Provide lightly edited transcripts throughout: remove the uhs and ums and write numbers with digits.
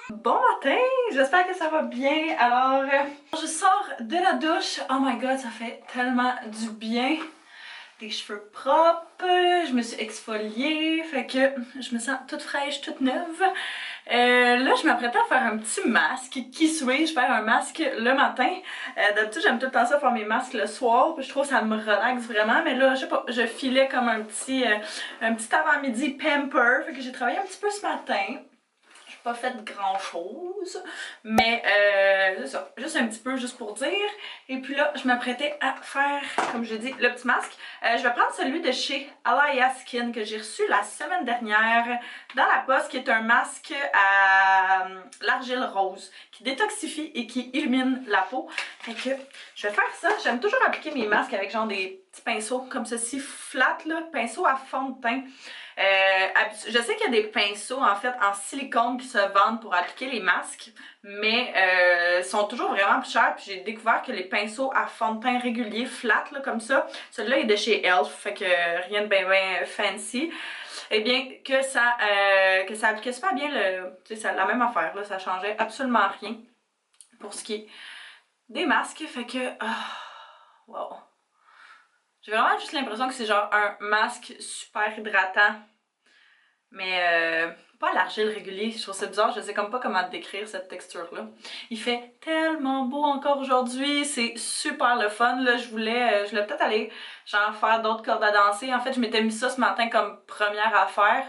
Bon matin, j'espère que ça va bien. Alors, je sors de la douche. Oh my god, ça fait tellement du bien. Des cheveux propres, je me suis exfoliée, fait que je me sens toute fraîche, toute neuve. Là, je m'apprêtais à faire un petit masque. Qui suis-je faire un masque le matin? D'habitude, j'aime tout le temps ça faire mes masques le soir, puis je trouve que ça me relaxe vraiment. Mais là, je sais pas, je filais comme un petit avant-midi pamper, fait que j'ai travaillé un petit peu ce matin. Pas fait grand chose, mais c'est ça, juste un petit peu, juste pour dire. Et puis là, je m'apprêtais à faire, comme je dis, le petit masque. Je vais prendre celui de chez Alaya Skin que j'ai reçu la semaine dernière dans la poste, qui est un masque à l'argile rose, qui détoxifie et qui illumine la peau. Fait que je vais faire ça. J'aime toujours appliquer mes masques avec genre des petits pinceaux comme ceci, flat là, pinceau à fond de teint. Je sais qu'il y a des pinceaux en fait en silicone qui se vendent pour appliquer les masques, mais sont toujours vraiment plus chers. Puis j'ai découvert que les pinceaux à fond de teint réguliers, flat là, comme ça, celui-là est de chez Elf, fait que rien de bien fancy. Eh bien que ça appliquait super bien la même affaire là, ça changeait absolument rien pour ce qui est des masques, fait que wow. J'ai vraiment juste l'impression que c'est genre un masque super hydratant. Mais pas l'argile régulier, je trouve ça bizarre, je sais comme pas comment décrire cette texture-là. Il fait tellement beau encore aujourd'hui, c'est super le fun, là, je voulais peut-être aller genre faire d'autres cordes à danser. En fait, je m'étais mis ça ce matin comme première affaire,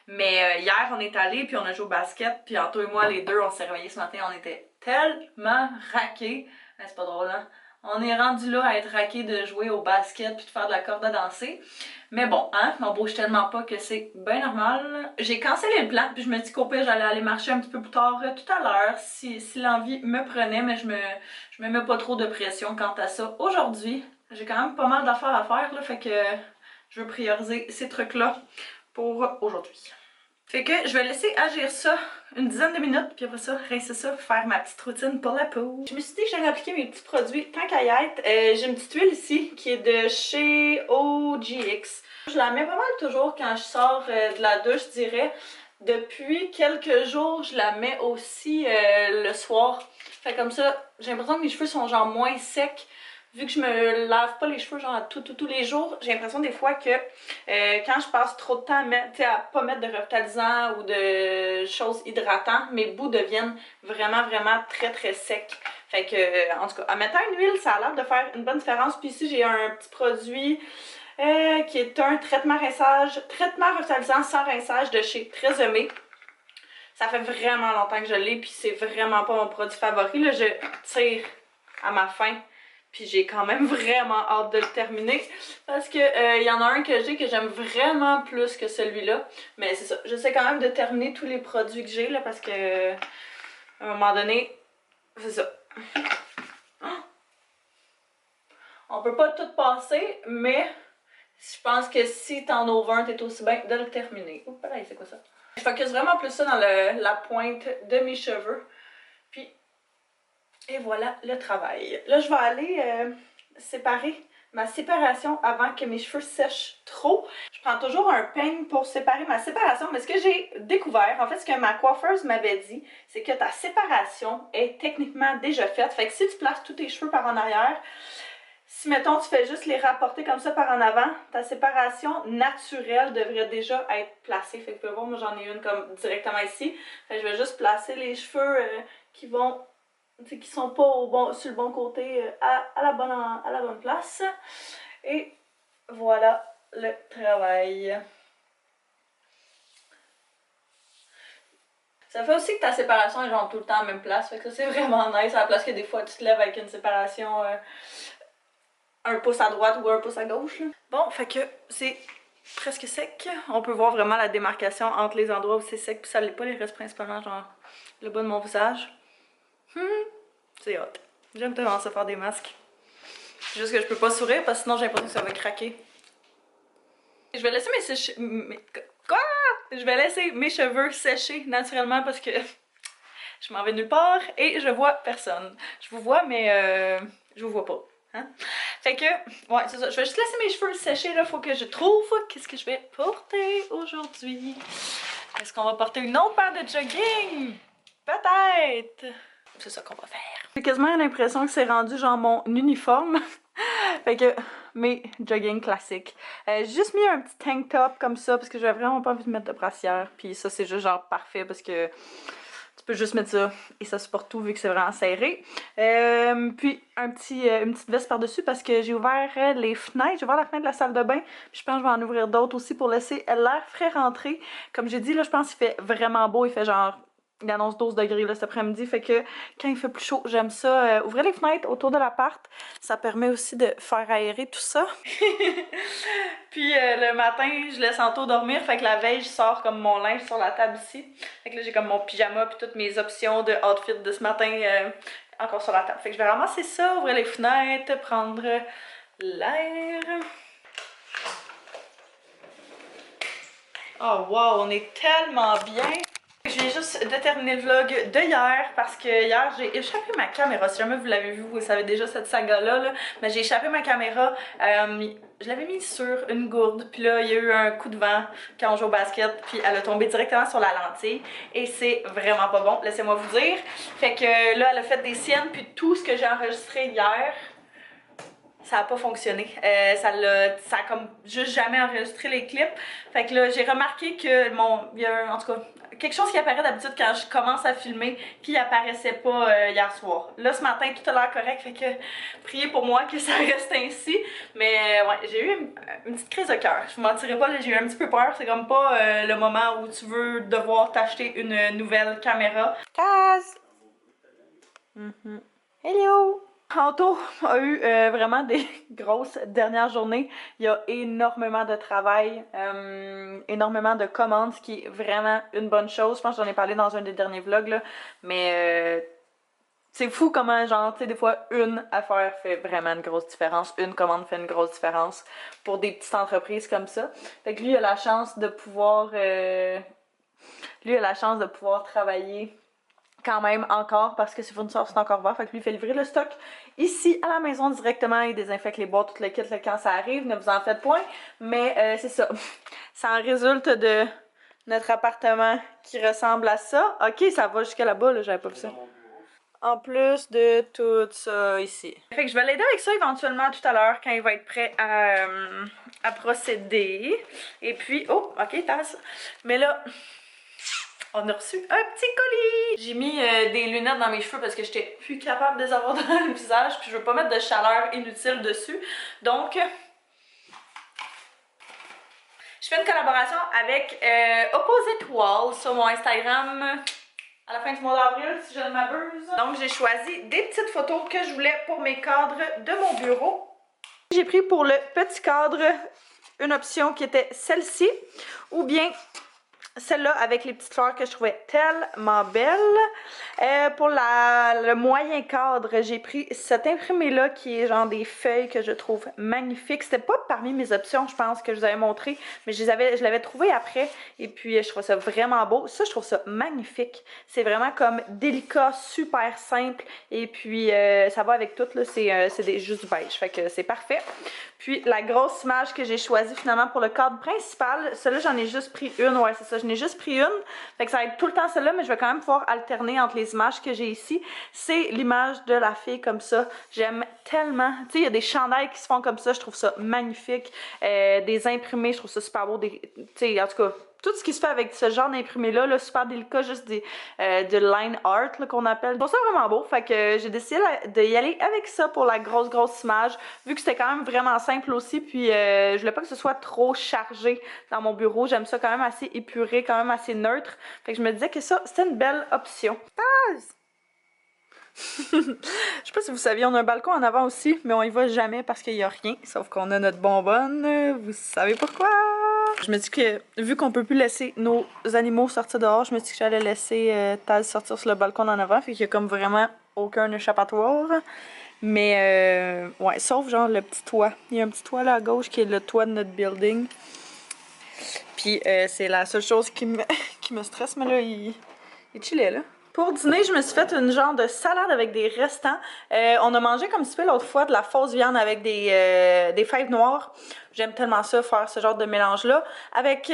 mais hier on est allé puis on a joué au basket, puis Anto et moi les deux on s'est réveillés ce matin, on était tellement raqués. C'est pas drôle, hein? On est rendu là à être raqués de jouer au basket puis de faire de la corde à danser. Mais bon, hein, m'embauche tellement pas que c'est bien normal. J'ai cancellé le plan puis je me dis qu'au pire j'allais aller marcher un petit peu plus tard tout à l'heure si l'envie me prenait, mais je me mets pas trop de pression quant à ça. Aujourd'hui, j'ai quand même pas mal d'affaires à faire là, fait que je veux prioriser ces trucs-là pour aujourd'hui. Fait que je vais laisser agir ça une dizaine de minutes, puis après ça, rincer ça, faire ma petite routine pour la peau. Je me suis dit que j'allais appliquer mes petits produits tant qu'à y être. J'ai une petite huile ici qui est de chez OGX. Je la mets pas mal toujours quand je sors de la douche, je dirais. Depuis quelques jours, je la mets aussi le soir. Fait comme ça, j'ai l'impression que mes cheveux sont genre moins secs. Vu que je me lave pas les cheveux genre tous les jours, j'ai l'impression des fois que quand je passe trop de temps à pas mettre de revitalisant ou de choses hydratantes, mes bouts deviennent vraiment très secs. Fait que, en tout cas, en mettant une huile, ça a l'air de faire une bonne différence. Puis ici, j'ai un petit produit qui est un traitement revitalisant sans rinçage de chez Très Aimé. Ça fait vraiment longtemps que je l'ai, puis c'est vraiment pas mon produit favori. Là, je tire à ma fin. Puis j'ai quand même vraiment hâte de le terminer parce que y en a un que j'ai que j'aime vraiment plus que celui-là. Mais c'est ça, j'essaie quand même de terminer tous les produits que j'ai là parce que à un moment donné, c'est ça. On peut pas tout passer, mais je pense que si t'en ouvres un, t'es aussi bien de le terminer. Oups, là, c'est quoi ça? Je focus vraiment plus ça dans la pointe de mes cheveux. Puis et voilà le travail. Là, je vais aller séparer ma séparation avant que mes cheveux sèchent trop. Je prends toujours un peigne pour séparer ma séparation, mais ce que j'ai découvert, en fait, ce que ma coiffeuse m'avait dit, c'est que ta séparation est techniquement déjà faite. Fait que si tu places tous tes cheveux par en arrière, si, mettons, tu fais juste les rapporter comme ça par en avant, ta séparation naturelle devrait déjà être placée. Fait que tu peux voir, moi, j'en ai une comme directement ici. Fait que je vais juste placer les cheveux qui vont... qui sont pas sur le bon côté à la bonne place. Et voilà le travail. Ça fait aussi que ta séparation est genre tout le temps à la même place. Fait que ça c'est vraiment nice à la place que des fois tu te lèves avec une séparation un pouce à droite ou un pouce à gauche. Là. Bon, fait que c'est presque sec. On peut voir vraiment la démarcation entre les endroits où c'est sec puis ça l'est pas, les restes principalement genre le bas de mon visage. C'est hot. J'aime tellement ça faire des masques. C'est juste que je peux pas sourire parce que sinon j'ai l'impression que ça va craquer. Je vais laisser Quoi? Je vais laisser mes cheveux sécher naturellement parce que je m'en vais nulle part et je vois personne. Je vous vois mais je vous vois pas. Hein? Fait que, ouais, c'est ça. Je vais juste laisser mes cheveux sécher là. Faut que je trouve qu'est-ce que je vais porter aujourd'hui. Est-ce qu'on va porter une autre paire de jogging? Peut-être! C'est ça qu'on va faire. J'ai quasiment l'impression que c'est rendu genre mon uniforme. Fait que mes jogging classiques. J'ai juste mis un petit tank top comme ça parce que j'avais vraiment pas envie de mettre de brassière. Puis ça c'est juste genre parfait parce que tu peux juste mettre ça et ça supporte tout vu que c'est vraiment serré. Puis une petite veste par-dessus parce que j'ai ouvert les fenêtres. J'ai ouvert la fenêtre de la salle de bain. Puis je pense que je vais en ouvrir d'autres aussi pour laisser l'air frais rentrer. Comme j'ai dit là, je pense qu'il fait vraiment beau. Il fait genre... Il annonce 12 degrés là, cet après-midi, fait que quand il fait plus chaud, j'aime ça. Ouvrir les fenêtres autour de l'appart, ça permet aussi de faire aérer tout ça. Puis le matin, je laisse Anto dormir, fait que la veille, je sors comme mon linge sur la table ici. Fait que là, j'ai comme mon pyjama puis toutes mes options de outfit de ce matin encore sur la table. Fait que je vais ramasser ça, ouvrir les fenêtres, prendre l'air. Oh wow, on est tellement bien! Je viens juste de terminer le vlog de hier parce que hier j'ai échappé ma caméra. Si jamais vous l'avez vu, vous savez déjà cette saga-là. Là. Mais j'ai échappé ma caméra. Je l'avais mise sur une gourde. Puis là, il y a eu un coup de vent quand on joue au basket. Puis elle a tombé directement sur la lentille. Et c'est vraiment pas bon, laissez-moi vous dire. Fait que là, elle a fait des siennes. Puis tout ce que j'ai enregistré hier... ça a pas fonctionné. Ça a comme juste jamais enregistré les clips. Fait que là, j'ai remarqué que il y a en tout cas, quelque chose qui apparaît d'habitude quand je commence à filmer qui apparaissait pas hier soir. Là, ce matin, tout a l'air correct. Fait que priez pour moi que ça reste ainsi. Mais ouais, j'ai eu une petite crise de cœur. Je vous mentirai pas, j'ai eu un petit peu peur. C'est comme pas le moment où tu veux devoir t'acheter une nouvelle caméra. Taz! Hello! Anto a eu vraiment des grosses dernières journées. Il y a énormément de travail, énormément de commandes, ce qui est vraiment une bonne chose. Je pense que j'en ai parlé dans un des derniers vlogs, là. Mais c'est fou comment, genre, tu sais, des fois, une affaire fait vraiment une grosse différence. Une commande fait une grosse différence pour des petites entreprises comme ça. Fait que lui, il a la chance de pouvoir... travailler quand même encore parce que ses fournisseurs sont encore ouverts. Fait que lui fait livrer le stock ici à la maison directement. Il désinfecte les boîtes, tout le kit là, quand ça arrive. Ne vous en faites point. Mais c'est ça. Ça en résulte de notre appartement qui ressemble à ça. Ok, ça va jusqu'à là-bas, là, j'avais pas vu ça. En plus de tout ça ici. Fait que je vais l'aider avec ça éventuellement tout à l'heure quand il va être prêt à procéder. Et puis, oh, ok, tasse. Mais là... on a reçu un petit colis! J'ai mis des lunettes dans mes cheveux parce que j'étais plus capable de les avoir dans le visage. Puis je veux pas mettre de chaleur inutile dessus. Donc, je fais une collaboration avec Opposite Wall sur mon Instagram à la fin du mois d'avril, si je ne m'abuse. Donc, j'ai choisi des petites photos que je voulais pour mes cadres de mon bureau. J'ai pris pour le petit cadre une option qui était celle-ci, ou bien celle-là avec les petites fleurs que je trouvais tellement belle. Pour le moyen cadre, j'ai pris cet imprimé-là qui est genre des feuilles que je trouve magnifiques. C'était pas parmi mes options, je pense, que je vous avais montré, mais je l'avais trouvé après. Et puis, je trouve ça vraiment beau. Ça, je trouve ça magnifique. C'est vraiment comme délicat, super simple. Et puis, ça va avec tout, là. C'est juste du beige. Fait que c'est parfait. Puis, la grosse image que j'ai choisie finalement pour le cadre principal, celle-là, j'en ai juste pris une. Ouais, c'est ça. J'en ai juste pris une. Fait que ça va être tout le temps celle-là, mais je vais quand même pouvoir alterner entre les images que j'ai ici. C'est l'image de la fille comme ça. J'aime tellement. Tu sais, il y a des chandails qui se font comme ça. Je trouve ça magnifique. Des imprimés, je trouve ça super beau. Tu sais, en tout cas, tout ce qui se fait avec ce genre d'imprimé-là, là, super délicat, juste de line art qu'on appelle. Je trouve ça vraiment beau. Fait que j'ai décidé d'y aller avec ça pour la grosse image. Vu que c'était quand même vraiment simple aussi. Puis je voulais pas que ce soit trop chargé dans mon bureau. J'aime ça quand même assez épuré, quand même assez neutre. Fait que je me disais que ça, c'était une belle option. Je sais pas si vous saviez, on a un balcon en avant aussi, mais on y va jamais parce qu'il y a rien. Sauf qu'on a notre bonbonne. Vous savez pourquoi? Je me dis que, vu qu'on peut plus laisser nos animaux sortir dehors, je me dis que j'allais laisser Taz sortir sur le balcon en avant. Fait qu'il y a comme vraiment aucun échappatoire. Mais, ouais, sauf genre le petit toit. Il y a un petit toit là à gauche qui est le toit de notre building. Puis c'est la seule chose qui me stresse, mais là, il chillait là. Pour dîner, je me suis fait une genre de salade avec des restants. On a mangé comme tu peux l'autre fois de la fausse viande avec des fèves noires. J'aime tellement ça, faire ce genre de mélange-là.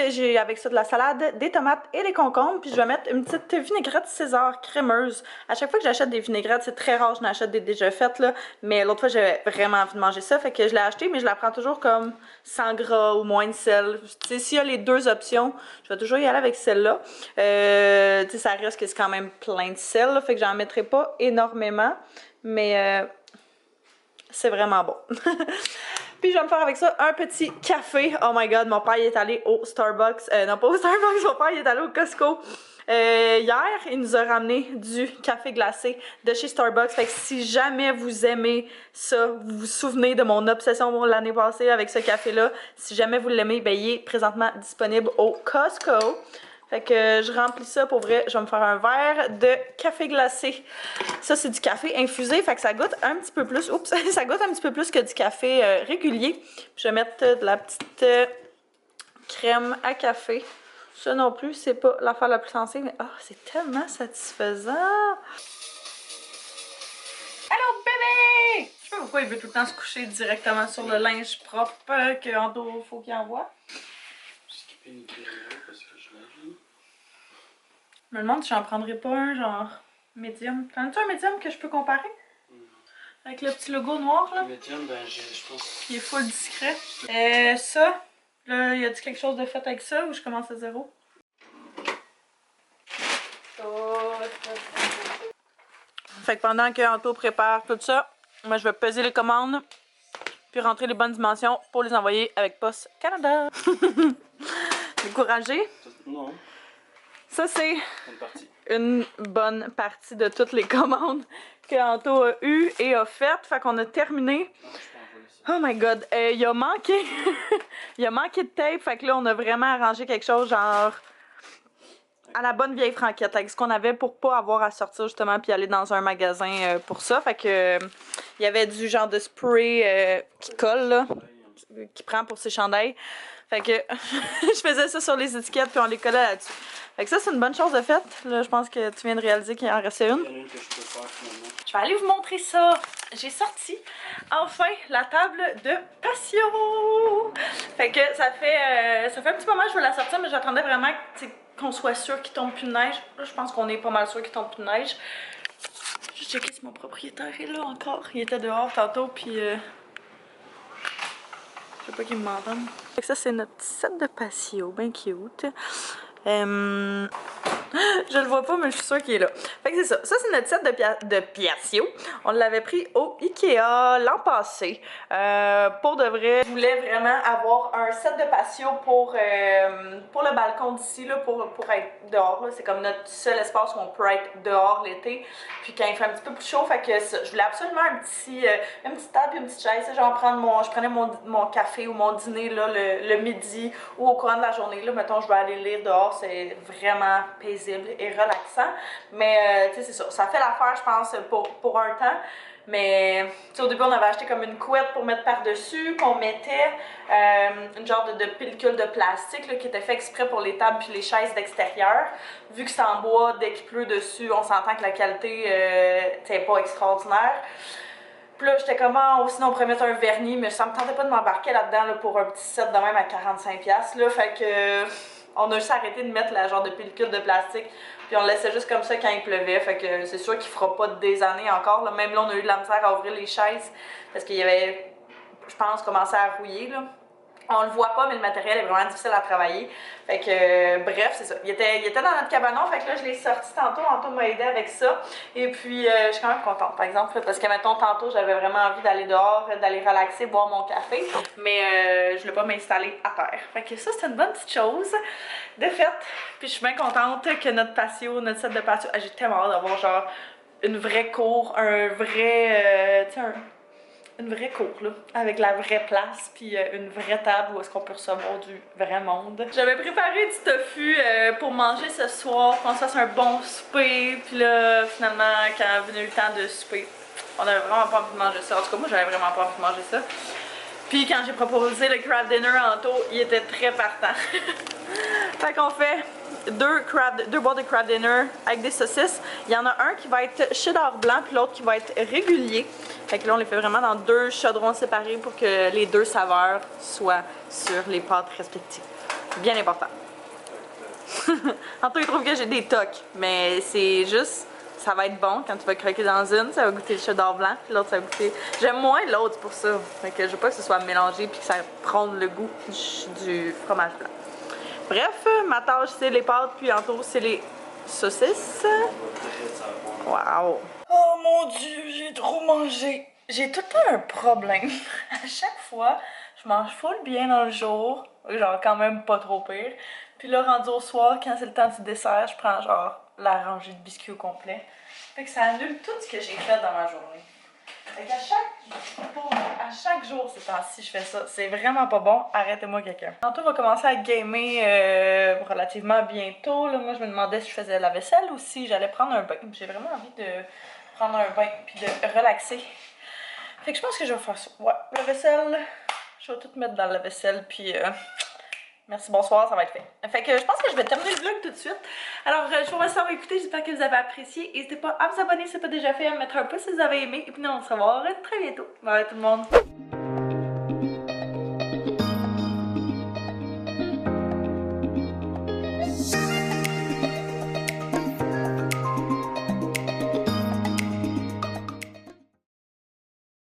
J'ai avec ça de la salade, des tomates et des concombres. Puis je vais mettre une petite vinaigrette César crémeuse. À chaque fois que j'achète des vinaigrettes, c'est très rare, je n'achète des déjà faites, là. Mais l'autre fois, j'avais vraiment envie de manger ça. Fait que je l'ai acheté, mais je la prends toujours comme sans gras ou moins de sel. Tu sais, s'il y a les deux options, je vais toujours y aller avec celle-là. Tu sais, ça reste que c'est quand même plein de sel, là, fait que j'en mettrai pas énormément. Mais c'est vraiment bon. Puis je vais me faire avec ça un petit café. Oh my god, mon père il est allé au Starbucks. Non, pas au Starbucks, mon père il est allé au Costco. Hier, il nous a ramené du café glacé de chez Starbucks. Fait que si jamais vous aimez ça, vous vous souvenez de mon obsession l'année passée avec ce café-là, si jamais vous l'aimez, ben il est présentement disponible au Costco. Fait que je remplis ça pour vrai. Je vais me faire un verre de café glacé. Ça, c'est du café infusé. Fait que ça goûte un petit peu plus. Oups! Ça goûte un petit peu plus que du café régulier. Puis je vais mettre de la petite crème à café. Ça non plus, c'est pas l'affaire la plus sensée, mais oh, c'est tellement satisfaisant! Allô, bébé! Je sais pas pourquoi il veut tout le temps se coucher directement sur le linge propre que Anto faut qu'il envoie. Je me demande si j'en prendrais pas un genre médium. T'en as-tu un médium que je peux comparer? Avec le petit logo noir là? Médium, ben je pense. Il est full discret. Ça, là, y a-tu quelque chose de fait avec ça ou je commence à zéro? Fait que pendant que Anto prépare tout ça, moi je vais peser les commandes puis rentrer les bonnes dimensions pour les envoyer avec Poste Canada. Découragé? Non. Ça, c'est une bonne partie de toutes les commandes que Anto a eues et a faites. Fait qu'on a terminé. Oh my god, il a manqué. Il a manqué de tape. Fait que là, on a vraiment arrangé quelque chose genre à la bonne vieille franquette avec ce qu'on avait pour pas avoir à sortir justement puis aller dans un magasin pour ça. Fait que il y avait du genre de spray qui colle là, qui prend pour ses chandails. Fait que je faisais ça sur les étiquettes puis on les collait là-dessus. Fait que ça, c'est une bonne chose de faite. Là, je pense que tu viens de réaliser qu'il en restait une. Il y en a une que je peux faire finalement. Je vais aller vous montrer ça. J'ai sorti enfin la table de patio. Fait que ça fait un petit moment que je veux la sortir, mais j'attendais vraiment qu'on soit sûr qu'il tombe plus de neige. Là, je pense qu'on est pas mal sûr qu'il tombe plus de neige. Je checker si mon propriétaire est là encore. Il était dehors tantôt, puis je sais pas qu'il m'entende. Fait que ça, c'est notre set de patio, bien cute. Je le vois pas, mais je suis sûre qu'il est là. Fait que c'est ça. Ça, c'est notre set de patio. On l'avait pris au Ikea l'an passé. Pour de vrai, je voulais vraiment avoir un set de patio pour le balcon d'ici, pour être dehors. C'est comme notre seul espace où on peut être dehors l'été. Puis quand il fait un petit peu plus chaud, fait que ça, je voulais absolument une petite table et une petite chaise. Genre je prenais mon café ou mon dîner là, le midi ou au courant de la journée. Là, mettons, je vais aller lire dehors. C'est vraiment paisible et relaxant. Mais tu sais, c'est ça. Ça fait l'affaire, je pense, pour un temps. Mais au début, on avait acheté comme une couette pour mettre par-dessus, qu'on mettait une genre de pellicule de plastique là, qui était fait exprès pour les tables puis les chaises d'extérieur. Vu que c'est en bois, dès qu'il pleut dessus, on s'entend que la qualité n'est pas extraordinaire. Puis là, j'étais comme, sinon on pourrait mettre un vernis, mais ça me tentait pas de m'embarquer là-dedans là, pour un petit set de même à 45$. Là, fait que on a juste arrêté de mettre la genre de pellicule de plastique, puis on le laissait juste comme ça quand il pleuvait. Fait que c'est sûr qu'il fera pas des années encore. Là. Même là, on a eu de la misère à ouvrir les chaises parce qu'il y avait, je pense, commencé à rouiller. Là. On le voit pas, mais le matériel est vraiment difficile à travailler. Fait que, bref, c'est ça. Il était dans notre cabanon, fait que là, je l'ai sorti tantôt. Anto m'a aidé avec ça. Et puis, je suis quand même contente, par exemple, parce que, mettons, tantôt, j'avais vraiment envie d'aller dehors, d'aller relaxer, boire mon café. Mais je voulais pas m'installer à terre. Fait que ça, c'est une bonne petite chose de fait. Puis, je suis bien contente que notre patio, notre set de patio, j'ai tellement hâte d'avoir, genre, une vraie cour, un vrai, tu sais, une vraie cour, là, avec la vraie place, puis une vraie table où est-ce qu'on peut recevoir du vrai monde. J'avais préparé du tofu pour manger ce soir, qu'on se fasse un bon souper, puis là, finalement, quand est venu le temps de souper, on avait vraiment pas envie de manger ça. En tout cas, moi, j'avais vraiment pas envie de manger ça. Puis quand j'ai proposé le crab dinner en Anto, il était très partant. Fait qu'on fait deux boîtes de crab dinner avec des saucisses. Il y en a un qui va être cheddar blanc, puis l'autre qui va être régulier. Fait que là, on les fait vraiment dans 2 chaudrons séparés pour que les 2 saveurs soient sur les pâtes respectives. Bien important. Antoine, il trouve que j'ai des tocs, mais c'est juste, ça va être bon quand tu vas croquer dans une, ça va goûter le cheddar blanc, puis l'autre ça va goûter... J'aime moins l'autre pour ça, fait que je veux pas que ce soit mélangé puis que ça prenne le goût du fromage blanc. Bref, ma tâche c'est les pâtes, puis Antoine c'est les saucisses. Waouh! Oh mon dieu, j'ai trop mangé! J'ai tout le temps un problème. À chaque fois, je mange full bien dans le jour, genre quand même pas trop pire. Puis là, rendu au soir, quand c'est le temps du dessert, je prends genre la rangée de biscuits au complet. Fait que ça annule tout ce que j'ai fait dans ma journée. Fait qu'à chaque jour ces temps-ci, je fais ça. C'est vraiment pas bon. Arrêtez-moi quelqu'un. Tantôt, va commencer à gamer relativement bientôt. Là, moi, je me demandais si je faisais la vaisselle ou si j'allais prendre un bain. J'ai vraiment envie de prendre un bain puis de relaxer. Fait que je pense que je vais faire ça. Ouais, la vaisselle, je vais tout mettre dans la vaisselle puis merci, bonsoir, ça va être fait. Fait que je pense que je vais terminer le vlog tout de suite. Alors, je vous remercie d'avoir écouté, j'espère que vous avez apprécié. N'hésitez pas à vous abonner si ce n'est pas déjà fait, à mettre un pouce si vous avez aimé. Et puis nous, on se revoit très bientôt. Bye tout le monde.